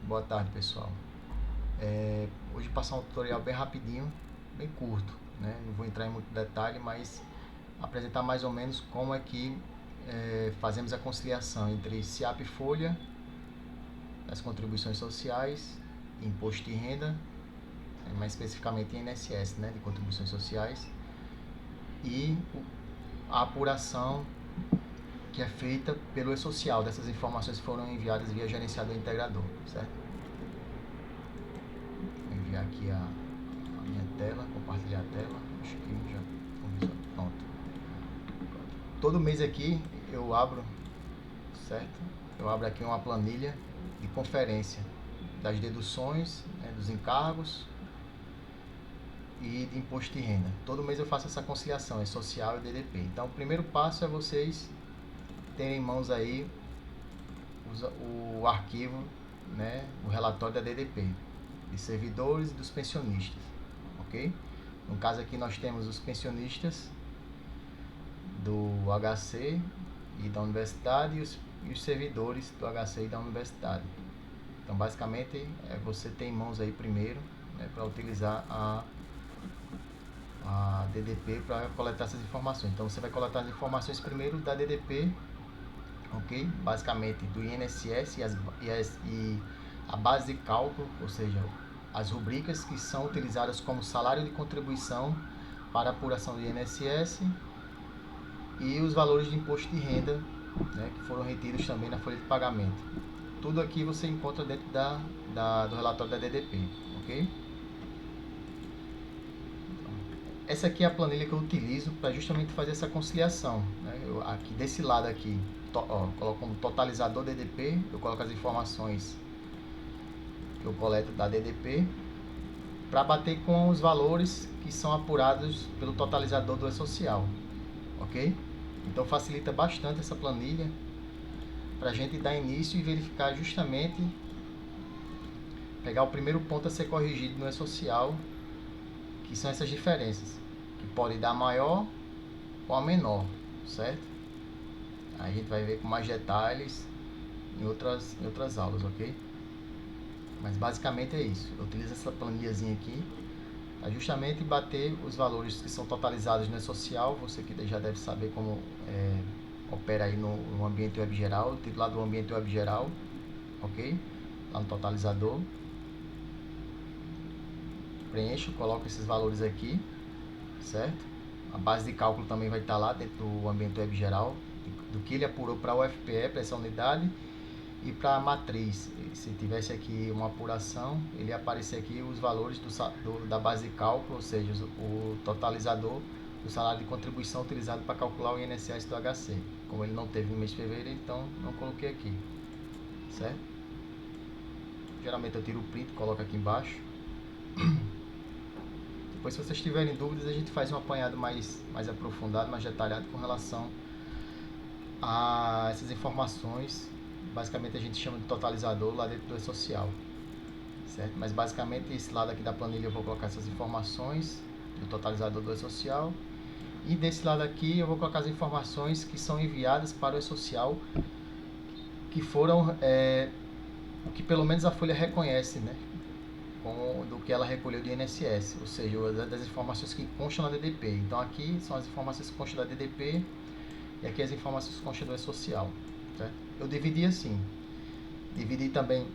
Boa tarde, pessoal. Hoje vou passar um tutorial bem rapidinho, bem curto, né? Não vou entrar em muito detalhe, mas apresentar mais ou menos como é que fazemos a conciliação entre SEAP e folha, as contribuições sociais, imposto de renda, mais especificamente INSS, né, de contribuições sociais, e a apuração que é feita pelo e-social dessas informações que foram enviadas via gerenciador integrador, certo? Vou enviar aqui a minha tela, compartilhar a tela, acho que já começou. Pronto. Todo mês aqui eu abro, certo? Eu abro aqui uma planilha de conferência das deduções, né, dos encargos e de imposto de renda. Todo mês eu faço essa conciliação, é social e DDP. Então o primeiro passo é vocês terem em mãos aí o arquivo, né, o relatório da DDP, de servidores e dos pensionistas, ok? No caso aqui nós temos os pensionistas do HC e da universidade e os servidores do HC e da universidade. Então basicamente você tem em mãos aí primeiro, né, para utilizar a DDP para coletar essas informações. Então você vai coletar as informações primeiro da DDP, ok? Basicamente do INSS e a base de cálculo, ou seja, as rubricas que são utilizadas como salário de contribuição para apuração do INSS e os valores de imposto de renda, né, que foram retidos também na folha de pagamento. Tudo aqui você encontra dentro do relatório da DDP, ok? Essa aqui é a planilha que eu utilizo para justamente fazer essa conciliação, né? Aqui desse lado aqui, coloco como totalizador DDP, eu coloco as informações que eu coleto da DDP para bater com os valores que são apurados pelo totalizador do E-Social, ok? Então facilita bastante essa planilha para a gente dar início e verificar justamente, pegar o primeiro ponto a ser corrigido no E-Social, que são essas diferenças, que pode dar maior ou a menor, certo? Aí a gente vai ver com mais detalhes em outras aulas, ok? Mas basicamente é isso. Eu utilizo essa planilhazinha aqui para justamente bater os valores que são totalizados no E-Social. Você que já deve saber como opera aí no ambiente web geral. Eu tiro lá do ambiente web geral, ok? Lá no totalizador. Preencho, coloco esses valores aqui, certo? A base de cálculo também vai estar lá dentro do ambiente web geral, do que ele apurou para o UFPE, para essa unidade, e para a matriz. Se tivesse aqui uma apuração, ele ia aparecer aqui os valores da base de cálculo, ou seja, o totalizador do salário de contribuição utilizado para calcular o INSS do HC. Como ele não teve no mês de fevereiro, então não coloquei aqui, certo? Geralmente eu tiro o print e coloco aqui embaixo. Depois, se vocês tiverem dúvidas, a gente faz um apanhado mais aprofundado, mais detalhado com relação a essas informações. Basicamente a gente chama de totalizador lá dentro do E-Social, certo? Mas basicamente esse lado aqui da planilha eu vou colocar essas informações do totalizador do E-Social, e desse lado aqui eu vou colocar as informações que são enviadas para o E-Social, que foram que pelo menos a folha reconhece, né, do que ela recolheu do INSS, ou seja, das informações que constam na DDP. Então aqui são as informações que constam da DDP e aqui as informações que constam do E-Social, certo? Eu dividi assim, dividi também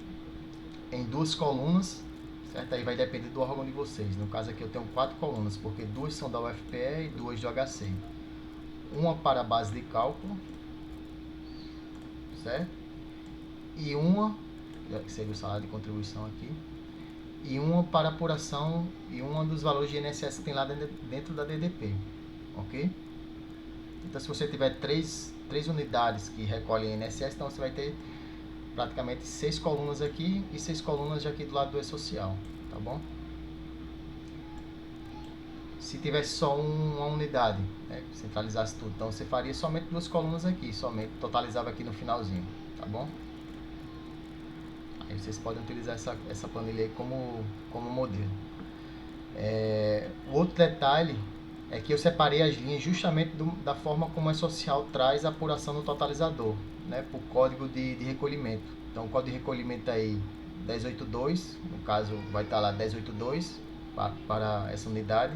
em duas colunas, certo? Aí vai depender do órgão de vocês. No caso aqui eu tenho 4 colunas, porque 2 são da UFPE e 2 do HC. Uma para a base de cálculo, certo? E uma, que seria o salário de contribuição aqui, e uma para apuração e um dos valores de INSS que tem lá dentro da DDP, ok? Então se você tiver três unidades que recolhem INSS, então você vai ter praticamente 6 colunas aqui e 6 colunas aqui do lado do E-Social, tá bom? Se tivesse só uma unidade, né, centralizasse tudo, então você faria somente 2 colunas aqui, somente totalizava aqui no finalzinho, tá bom? Aí vocês podem utilizar essa planilha aí como modelo. O outro detalhe é que eu separei as linhas justamente da forma como a E-Social traz a apuração no totalizador, né, por código de recolhimento. Então o código de recolhimento aí 1082, no caso vai estar lá 1082 para essa unidade,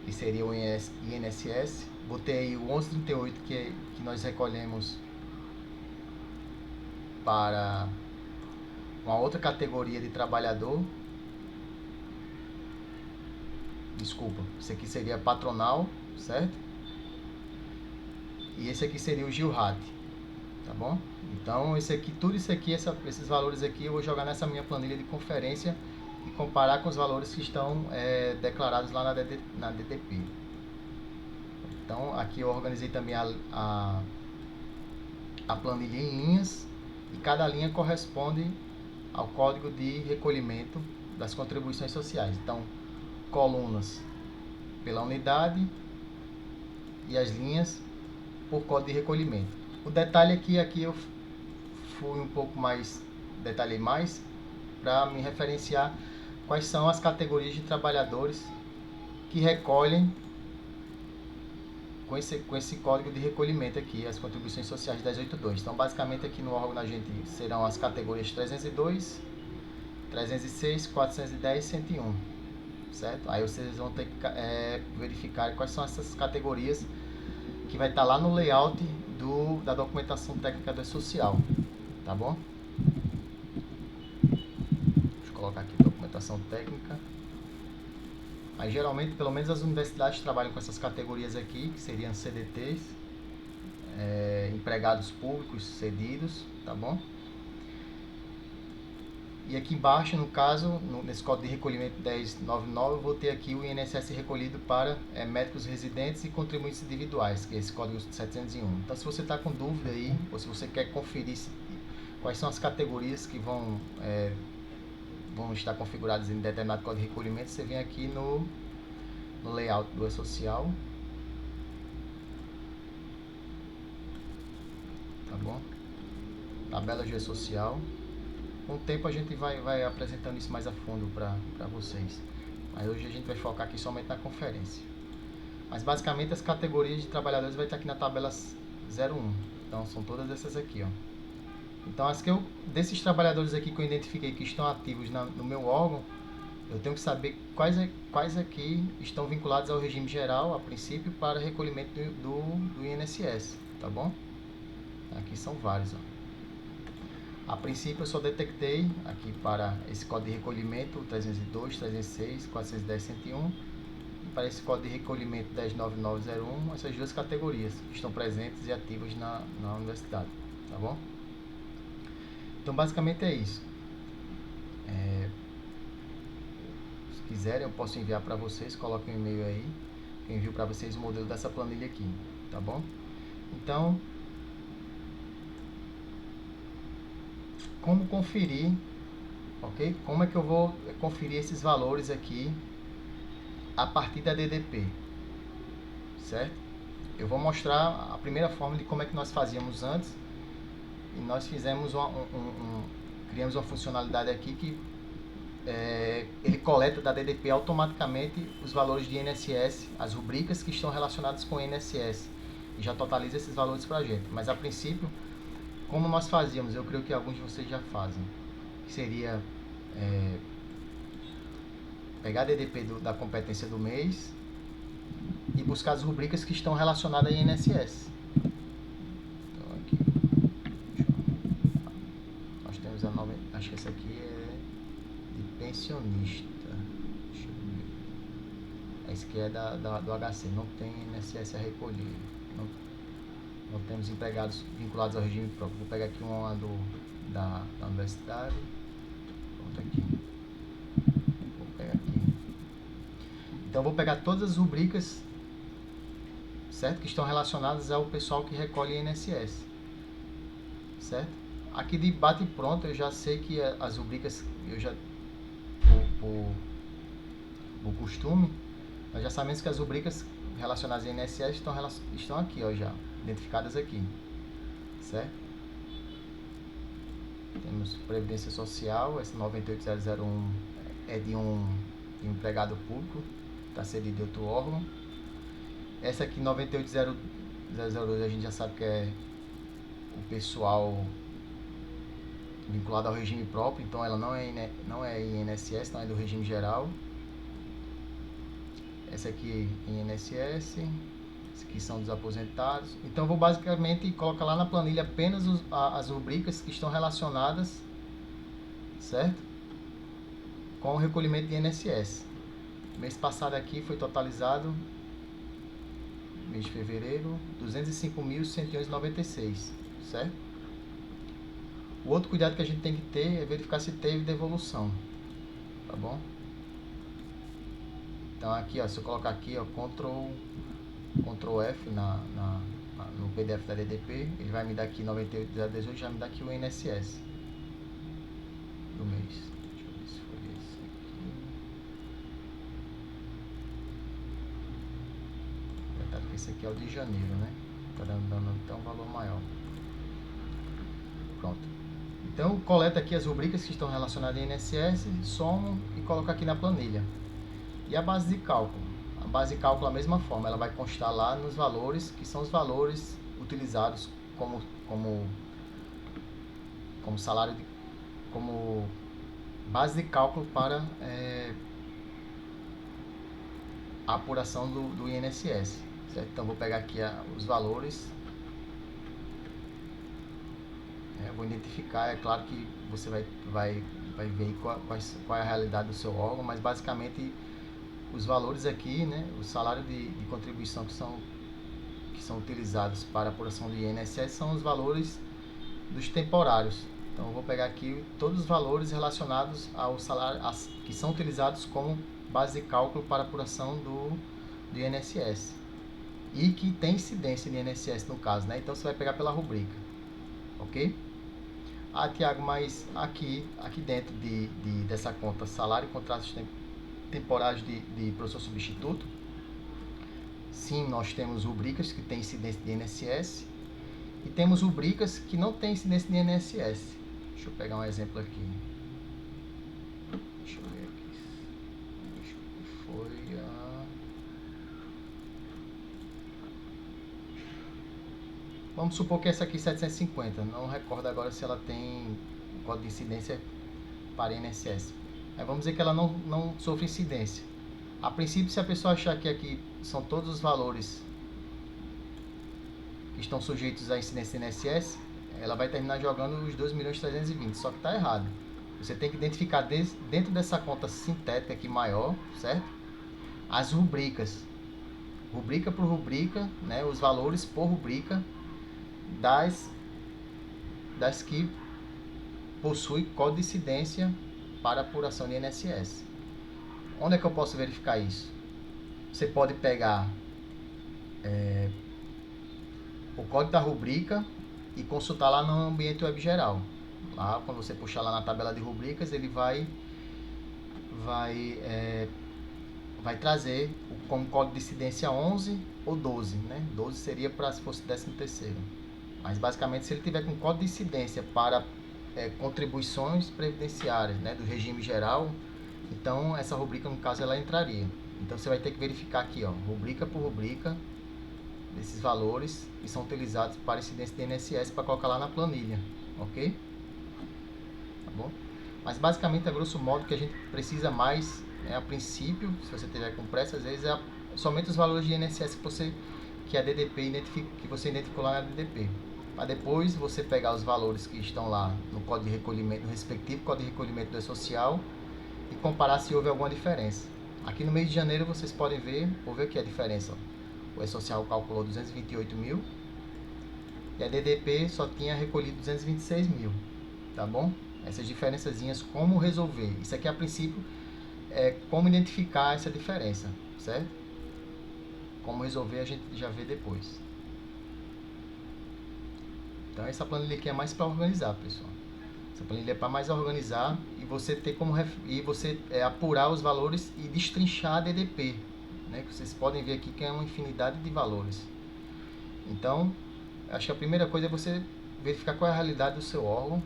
que seria o INSS. Botei aí o 1138 que nós recolhemos para uma outra categoria de trabalhador. Desculpa, esse aqui seria patronal, certo? E esse aqui seria o GILRAT, tá bom? Então tudo isso aqui, esses valores aqui eu vou jogar nessa minha planilha de conferência e comparar com os valores que estão declarados lá na DDP. Então aqui eu organizei também a planilha em linhas, e cada linha corresponde ao código de recolhimento das contribuições sociais. Então, colunas pela unidade e as linhas por código de recolhimento. O detalhe aqui eu fui um pouco mais, detalhei mais para me referenciar quais são as categorias de trabalhadores que recolhem com esse código de recolhimento aqui, as contribuições sociais 1082. Então, basicamente aqui no órgão da gente serão as categorias 302, 306, 410 e 101, certo? Aí vocês vão ter que verificar quais são essas categorias, que vai estar lá no layout da documentação técnica do E-Social, tá bom? Deixa eu colocar aqui documentação técnica. Aí geralmente, pelo menos as universidades trabalham com essas categorias aqui, que seriam CDTs, empregados públicos cedidos, tá bom? E aqui embaixo, no caso, nesse código de recolhimento 1099, eu vou ter aqui o INSS recolhido para médicos residentes e contribuintes individuais, que é esse código 701. Então, se você está com dúvida aí, ou se você quer conferir quais são as categorias que vão estar configuradas em determinado código de recolhimento, você vem aqui no layout do E-Social, tá bom? Tabela de E-Social. Com o tempo a gente vai apresentando isso mais a fundo para vocês, mas hoje a gente vai focar aqui somente na conferência. Mas basicamente as categorias de trabalhadores vai estar aqui na tabela 01, então são todas essas aqui, ó. Então desses trabalhadores aqui que eu identifiquei que estão ativos no meu órgão, eu tenho que saber quais aqui estão vinculados ao regime geral, a princípio, para recolhimento do INSS, tá bom? Aqui são vários, ó. A princípio eu só detectei aqui para esse código de recolhimento 302, 306, 410, 101, e para esse código de recolhimento 109901, essas duas categorias que estão presentes e ativas na universidade, tá bom? Então basicamente é isso. Se quiserem eu posso enviar para vocês, coloquem um e-mail aí, eu envio para vocês o modelo dessa planilha aqui, tá bom? Então, como conferir, ok? Como é que eu vou conferir esses valores aqui a partir da DDP, certo? Eu vou mostrar a primeira forma de como é que nós fazíamos antes, e nós fizemos criamos uma funcionalidade aqui que ele coleta da DDP automaticamente os valores de INSS, as rubricas que estão relacionadas com o INSS, e já totaliza esses valores para a gente. Mas a princípio, como nós fazíamos, eu creio que alguns de vocês já fazem, que seria pegar a DDP da competência do mês e buscar as rubricas que estão relacionadas a INSS. Então aqui, nós temos a nova, acho que essa aqui é de pensionista. Deixa eu ver. Esse aqui é do HC, não tem INSS a recolher. Não temos empregados vinculados ao regime próprio. Vou pegar aqui uma da universidade. Pronto, aqui. Vou pegar aqui. Então, vou pegar todas as rubricas, certo? Que estão relacionadas ao pessoal que recolhe INSS, certo? Aqui de bate e pronto, eu já sei que as rubricas, por costume, nós já sabemos que as rubricas relacionadas ao INSS estão aqui, ó, já identificadas aqui, certo? Temos Previdência Social, esse 98001 é de um empregado público, está cedido de outro órgão. Essa aqui, 98002, a gente já sabe que é o pessoal vinculada ao regime próprio, então ela não é INSS, não é do regime geral. Essa aqui é INSS, esses aqui são dos aposentados. Então eu vou basicamente colocar lá na planilha apenas as rubricas que estão relacionadas, certo? Com o recolhimento de INSS. Mês passado aqui foi totalizado, mês de fevereiro, 205.111,96, certo? O outro cuidado que a gente tem que ter é verificar se teve devolução, tá bom? Então aqui, ó, se eu colocar aqui, ó, Ctrl F no PDF da DDP, ele vai me dar aqui 98.018, já me dá aqui o INSS do mês. Deixa eu ver se foi esse aqui. Esse aqui é o de janeiro, né? Tá dando até um valor maior. Pronto. Então, coleta aqui as rubricas que estão relacionadas ao INSS, somo e coloca aqui na planilha. E a base de cálculo? A base de cálculo, da mesma forma, ela vai constar lá nos valores, que são os valores utilizados como salário, como base de cálculo para a apuração do INSS. Certo? Então, vou pegar aqui os valores. Vou identificar, é claro que você vai ver qual é a realidade do seu órgão, mas basicamente os valores aqui, né, o salário de contribuição que são utilizados para a apuração do INSS são os valores dos temporários. Então eu vou pegar aqui todos os valores relacionados ao salário que são utilizados como base de cálculo para a apuração do INSS e que tem incidência de INSS no caso, né? Então você vai pegar pela rubrica, ok? Ah, Tiago, mas aqui dentro dessa conta salário e contratos temporários de professor substituto, sim, nós temos rubricas que têm incidência de INSS e temos rubricas que não têm incidência de INSS. Deixa eu pegar um exemplo aqui. Deixa eu ver aqui. Acho que foi a... Vamos supor que essa aqui é 750. Não recordo agora se ela tem o código de incidência para INSS. Aí vamos dizer que ela não sofre incidência. A princípio, se a pessoa achar que aqui são todos os valores que estão sujeitos à incidência do INSS, ela vai terminar jogando os 2.320.000, só que está errado. Você tem que identificar dentro dessa conta sintética aqui maior, certo? As rubricas. Rubrica por rubrica, né? Os valores por rubrica das que possui código de incidência para apuração de INSS. Onde é que eu posso verificar isso? Você pode pegar o código da rubrica e consultar lá no ambiente web geral. Lá, quando você puxar lá na tabela de rubricas, ele vai trazer como código de incidência 11 ou 12, né? 12 seria para se fosse 13º. Mas basicamente, se ele tiver com código de incidência para contribuições previdenciárias, né, do regime geral, então essa rubrica, no caso, ela entraria. Então você vai ter que verificar aqui, ó, rubrica por rubrica, desses valores que são utilizados para incidência de INSS para colocar lá na planilha, ok? Tá bom? Mas basicamente, a grosso modo, que a gente precisa mais, a princípio, se você tiver com pressa, às vezes é somente os valores de INSS que a DDP que você identificou lá na DDP. Para depois você pegar os valores que estão lá no código de recolhimento, no respectivo código de recolhimento do E-Social e comparar se houve alguma diferença. Aqui no mês de janeiro vocês podem ver, vou ver aqui a diferença. Ó. O E-Social calculou 228.000 e a DDP só tinha recolhido 226.000, tá bom? Essas diferençazinhas, como resolver? Isso aqui a princípio é como identificar essa diferença, certo? Como resolver a gente já vê depois. Então essa planilha aqui é mais para organizar, pessoal. Essa planilha é para mais organizar e você ter como apurar os valores e destrinchar a DDP, né? Que vocês podem ver aqui que é uma infinidade de valores. Então, acho que a primeira coisa é você verificar qual é a realidade do seu órgão,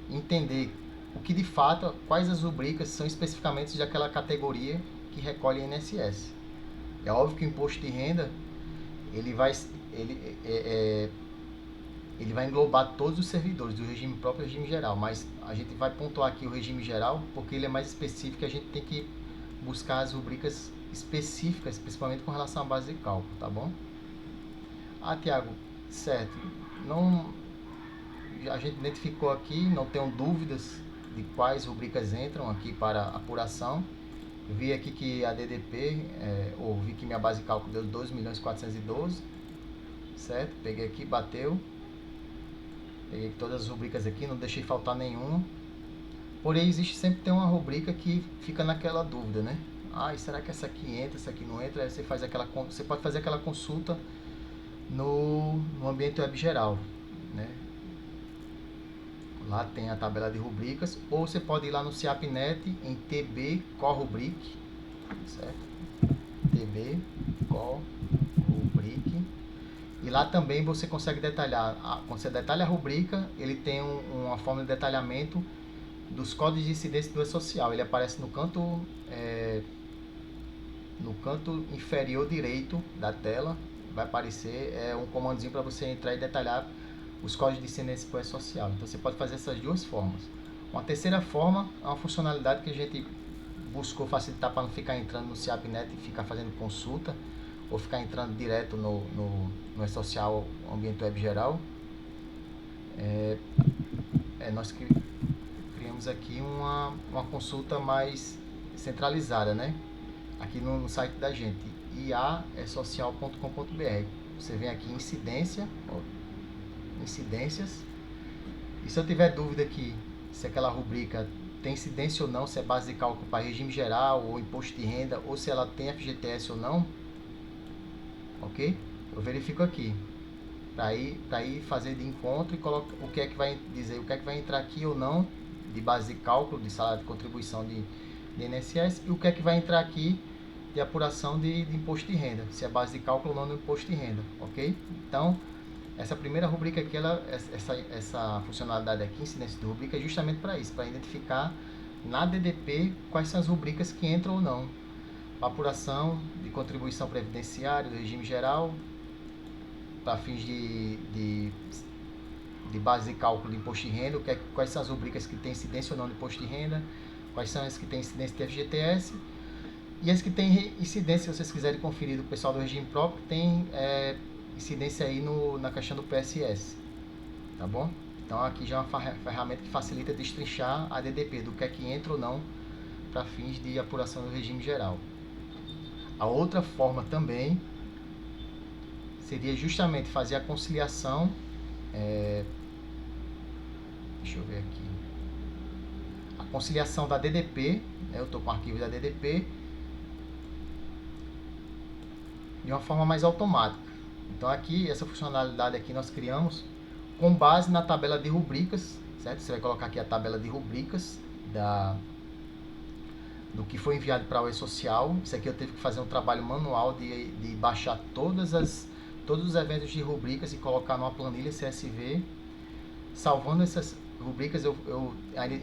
entender o que de fato, quais as rubricas são especificamente daquela categoria que recolhe INSS. É óbvio que o imposto de renda ele ele vai englobar todos os servidores do regime próprio e regime geral, mas a gente vai pontuar aqui o regime geral porque ele é mais específico e a gente tem que buscar as rubricas específicas, principalmente com relação à base de cálculo, tá bom? Ah, Tiago, certo, não, a gente identificou aqui, não tenho dúvidas de quais rubricas entram aqui para apuração. Eu vi aqui que a DDP, ou vi que minha base de cálculo deu 2.412.000, certo? Peguei aqui, bateu. Peguei todas as rubricas aqui, não deixei faltar nenhuma. Porém, existe sempre tem uma rubrica que fica naquela dúvida, né? Ah, e será que essa aqui entra, essa aqui não entra? Aí você pode fazer aquela consulta no ambiente web geral, né? Lá tem a tabela de rubricas, ou você pode ir lá no CIAPNet em TB Core Rubric, certo? TB Core Rubric. E lá também você consegue detalhar, quando você detalha a rubrica, ele tem uma forma de detalhamento dos códigos de incidência do E-Social. Ele aparece no canto inferior direito da tela, vai aparecer um comandinho para você entrar e detalhar os códigos de incidência do E-Social. Então você pode fazer essas duas formas. Uma terceira forma é uma funcionalidade que a gente buscou facilitar para não ficar entrando no CIAPNet e ficar fazendo consulta, ou ficar entrando direto no E-Social ambiente web geral. Nós criamos aqui uma consulta mais centralizada, né? Aqui no site da gente, iaesocial.com.br. Você vem aqui em incidências, e se eu tiver dúvida aqui se aquela rubrica tem incidência ou não, se é base de cálculo para regime geral ou imposto de renda, ou se ela tem FGTS ou não, ok? Eu verifico aqui para ir fazer de encontro e coloco o que é que vai dizer, o que é que vai entrar aqui ou não de base de cálculo, de salário de contribuição de INSS, e o que é que vai entrar aqui de apuração de imposto de renda, se é base de cálculo ou não no imposto de renda, ok? Então, essa primeira rubrica aqui, essa funcionalidade aqui, incidência de rubrica, é justamente para isso, para identificar na DDP quais são as rubricas que entram ou não. Apuração de contribuição previdenciária do regime geral, para fins de base de cálculo de imposto de renda, quais são as rubricas que têm incidência ou não de imposto de renda, quais são as que têm incidência de FGTS, e as que têm incidência, se vocês quiserem conferir do pessoal do regime próprio, tem incidência aí na questão do PSS, tá bom? Então aqui já é uma ferramenta que facilita destrinchar a DDP, do que é que entra ou não para fins de apuração do regime geral. A outra forma também seria justamente fazer a conciliação, deixa eu ver aqui, a conciliação da DDP, né, eu estou com o arquivo da DDP, de uma forma mais automática. Então aqui, essa funcionalidade aqui nós criamos com base na tabela de rubricas, certo? Você vai colocar aqui a tabela de rubricas do que foi enviado para o E-Social. Isso aqui eu tive que fazer um trabalho manual de baixar todos os eventos de rubricas e colocar numa planilha CSV. Salvando essas rubricas,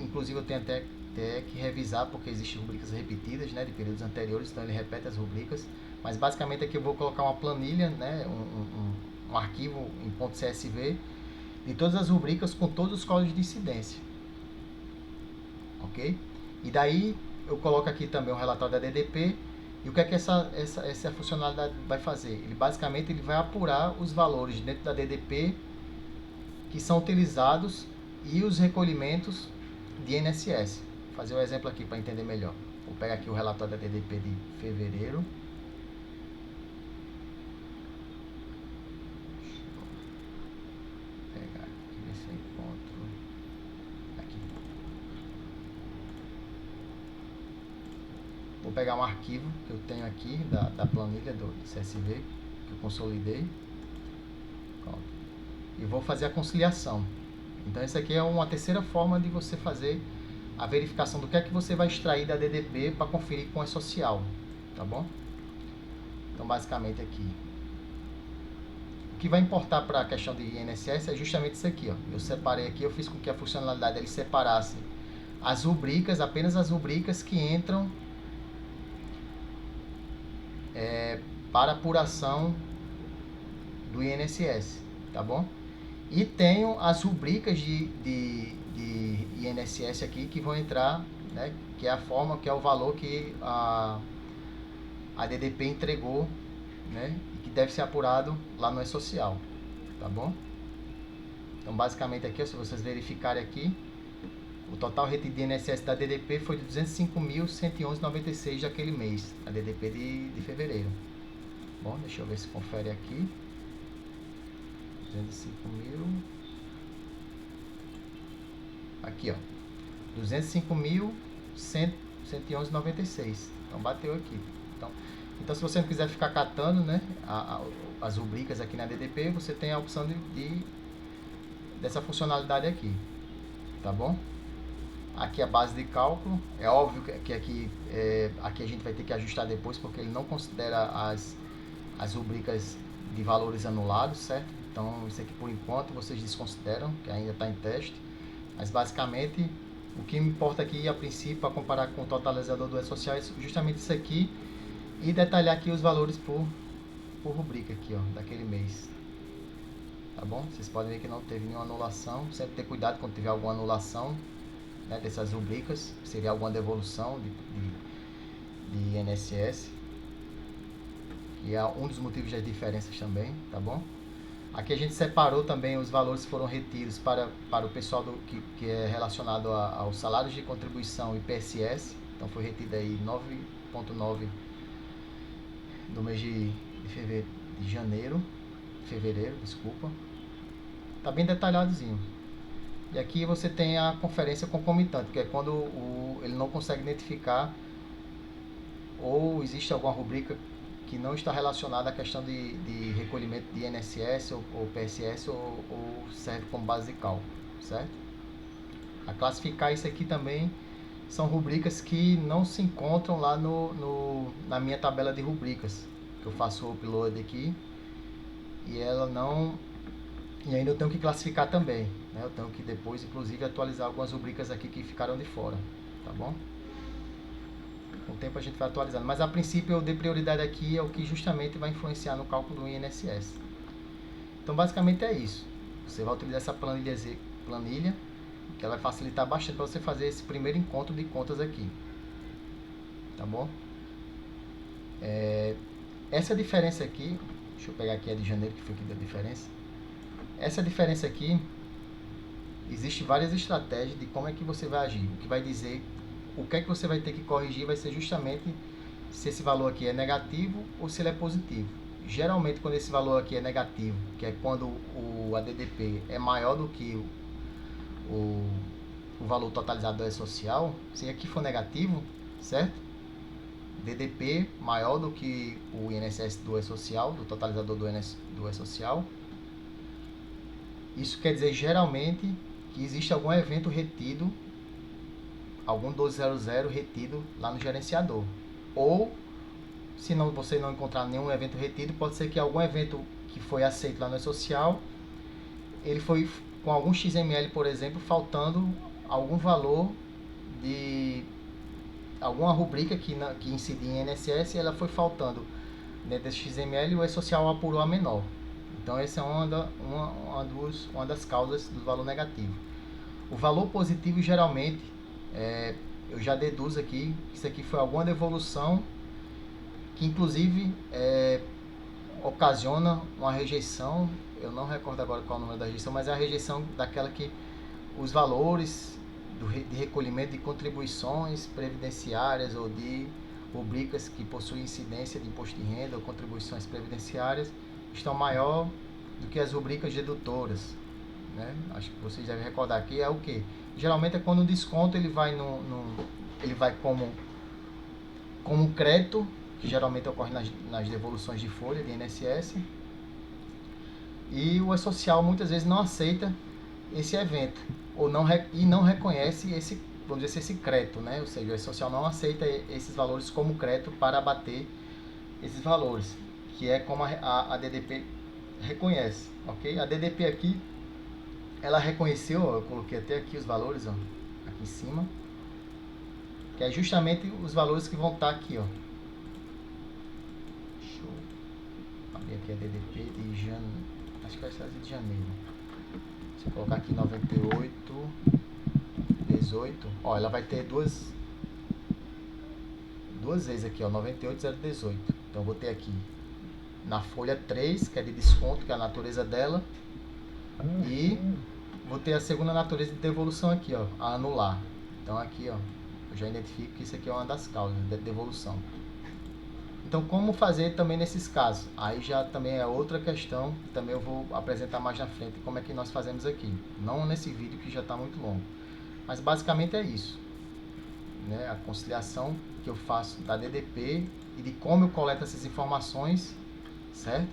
inclusive eu tenho até que revisar, porque existem rubricas repetidas, né, de períodos anteriores, então ele repete as rubricas. Mas basicamente aqui eu vou colocar uma planilha, né, um arquivo em .csv de todas as rubricas com todos os códigos de incidência, ok? E daí eu coloco aqui também o relatório da DDP. E o que é que essa funcionalidade vai fazer? Ele basicamente vai apurar os valores dentro da DDP que são utilizados e os recolhimentos de INSS. Vou fazer um exemplo aqui para entender melhor. Vou pegar aqui o relatório da DDP de fevereiro. Deixa eu pegar aqui, ver se eu encontro. Aqui. Vou pegar um arquivo que eu tenho aqui da planilha do CSV, que eu consolidei. Pronto. E vou fazer a conciliação. Então essa aqui é uma terceira forma de você fazer a verificação do que é que você vai extrair da DDP para conferir com a social, tá bom? Então basicamente aqui, o que vai importar para a questão de INSS é justamente isso aqui, ó. Eu separei aqui, eu fiz com que a funcionalidade ele separasse as rubricas, apenas as rubricas que entram para apuração do INSS, tá bom? E tenho as rubricas de INSS aqui que vão entrar, né, que é a forma, que é o valor que a DDP entregou, né, e que deve ser apurado lá no E-Social, tá bom? Então, basicamente aqui, se vocês verificarem aqui, o total retido de INSS da DDP foi de 205.111,96 daquele mês, a DDP de fevereiro. Bom, deixa eu ver se confere aqui. 205.000. Aqui, ó. 205.111,96. Então, bateu aqui. Então, se você não quiser ficar catando, né, as rubricas aqui na DDP, você tem a opção dessa funcionalidade aqui. Tá bom? Aqui a base de cálculo. É óbvio que aqui a gente vai ter que ajustar depois, porque ele não considera as rubricas de valores anulados, certo? Então, isso aqui por enquanto vocês desconsideram, que ainda está em teste. Mas basicamente, o que me importa aqui a princípio, para comparar com o totalizador do E-Social, é justamente isso aqui. E detalhar aqui os valores por rubrica aqui, ó, daquele mês. Tá bom? Vocês podem ver que não teve nenhuma anulação. Sempre ter cuidado quando tiver alguma anulação, né, dessas rubricas. Seria alguma devolução de INSS. Que é um dos motivos das diferenças também, tá bom? Aqui a gente separou também os valores que foram retidos para o pessoal que é relacionado aos salários de contribuição e PSS. Então foi retido aí 9,9 do mês de fevereiro, desculpa. Tá bem detalhadozinho. E aqui você tem a conferência concomitante, que é quando ele não consegue identificar ou existe alguma rubrica que não está relacionada à questão de recolhimento de INSS ou PSS ou serve como base de cálculo, certo? A classificar isso aqui também são rubricas que não se encontram lá na minha tabela de rubricas, que eu faço o upload aqui e ela não... E ainda eu tenho que classificar também, né? Eu tenho que depois, inclusive, atualizar algumas rubricas aqui que ficaram de fora, tá bom? Com o tempo a gente vai atualizando, mas a princípio eu dei prioridade aqui ao que justamente vai influenciar no cálculo do INSS. Então basicamente é isso. Você vai utilizar essa planilha, que ela vai facilitar bastante para você fazer esse primeiro encontro de contas aqui. Tá bom? Essa diferença aqui, deixa eu pegar aqui a de janeiro que foi que deu diferença. Essa diferença aqui, existe várias estratégias de como é que você vai agir. O que vai dizer o que é que você vai ter que corrigir vai ser justamente se esse valor aqui é negativo ou se ele é positivo. Geralmente quando esse valor aqui é negativo, que é quando a DDP é maior do que o valor totalizado do E-Social, se aqui for negativo, certo? DDP maior do que o INSS do E-Social, do totalizador do E-Social. Isso quer dizer geralmente que existe algum evento retido, algum 1200 retido lá no gerenciador. Ou, se você não encontrar nenhum evento retido, pode ser que algum evento que foi aceito lá no E-Social, ele foi com algum XML, por exemplo, faltando algum valor de alguma rubrica que incidia em INSS e ela foi faltando dentro desse XML e o E-Social apurou a menor. Então essa é uma das causas do valor negativo. O valor positivo geralmente, eu já deduzo aqui que isso aqui foi alguma devolução que inclusive ocasiona uma rejeição. Eu não recordo agora qual é o número da rejeição, mas é a rejeição daquela que os valores de recolhimento de contribuições previdenciárias ou de rubricas que possuem incidência de imposto de renda ou contribuições previdenciárias estão maior do que as rubricas dedutoras, né? Acho que vocês devem recordar aqui é o que? Geralmente é quando o desconto ele vai ele vai como crédito, que geralmente ocorre nas devoluções de folha de INSS, e o E-Social muitas vezes não aceita esse evento ou não reconhece esse, vamos dizer, esse crédito, né? Ou seja, o E-Social não aceita esses valores como crédito para abater esses valores, que é como a DDP reconhece, ok? A DDP aqui, ela reconheceu, ó, eu coloquei até aqui os valores, ó, aqui em cima, que é justamente os valores que vão estar aqui, ó. Deixa eu abrir aqui a DDP de janeiro, acho que vai ser de janeiro. Se eu colocar aqui 98, 18, ó, ela vai ter duas vezes aqui, ó, 98,018. Então eu vou ter aqui na folha 3, que é de desconto, que é a natureza dela, e vou ter a segunda natureza de devolução aqui, ó, a anular. Então aqui, ó, eu já identifico que isso aqui é uma das causas de devolução. Então, como fazer também nesses casos? Aí já também é outra questão, também eu vou apresentar mais na frente como é que nós fazemos aqui. Não nesse vídeo que já está muito longo. Mas basicamente é isso, né? A conciliação que eu faço da DDP e de como eu coleto essas informações, certo?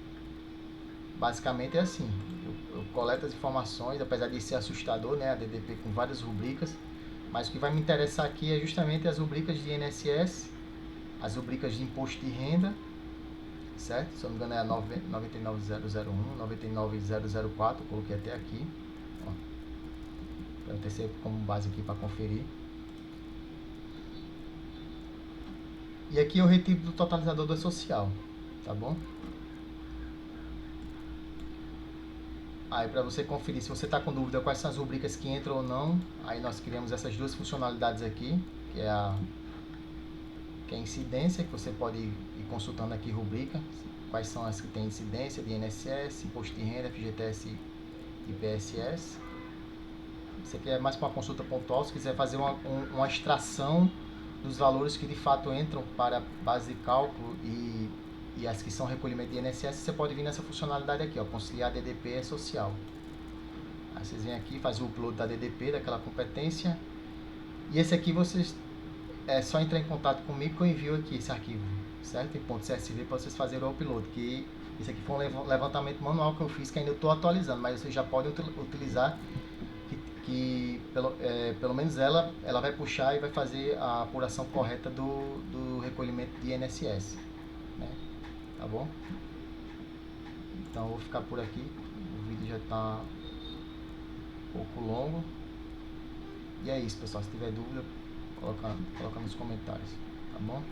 Basicamente é assim, eu coleto as informações, apesar de ser assustador, né? A DDP com várias rubricas, mas o que vai me interessar aqui é justamente as rubricas de INSS, as rubricas de imposto de renda, certo? Se eu não me engano é a 99001, 99004, coloquei até aqui, para ter sempre como base aqui para conferir. E aqui eu retiro do totalizador do social, tá bom? Aí para você conferir se você está com dúvida quais são as rubricas que entram ou não, aí nós criamos essas duas funcionalidades aqui, que é a incidência, que você pode ir consultando aqui rubrica, quais são as que têm incidência de INSS, imposto de renda, FGTS e PSS. Isso aqui é mais para uma consulta pontual, se quiser fazer uma extração dos valores que de fato entram para a base de cálculo e as que são recolhimento de INSS, você pode vir nessa funcionalidade aqui, ó, conciliar DDP e social. Aí vocês vêm aqui, fazem o upload da DDP, daquela competência, e esse aqui vocês é só entrar em contato comigo que eu envio aqui esse arquivo, certo? Em .csv para vocês fazerem o upload, que isso aqui foi um levantamento manual que eu fiz, que ainda estou atualizando, mas vocês já podem utilizar, que pelo menos ela vai puxar e vai fazer a apuração correta do recolhimento de INSS, né? Tá bom? Então eu vou ficar por aqui, o vídeo já está um pouco longo, e é isso, pessoal. Se tiver dúvida, coloca nos comentários, tá bom?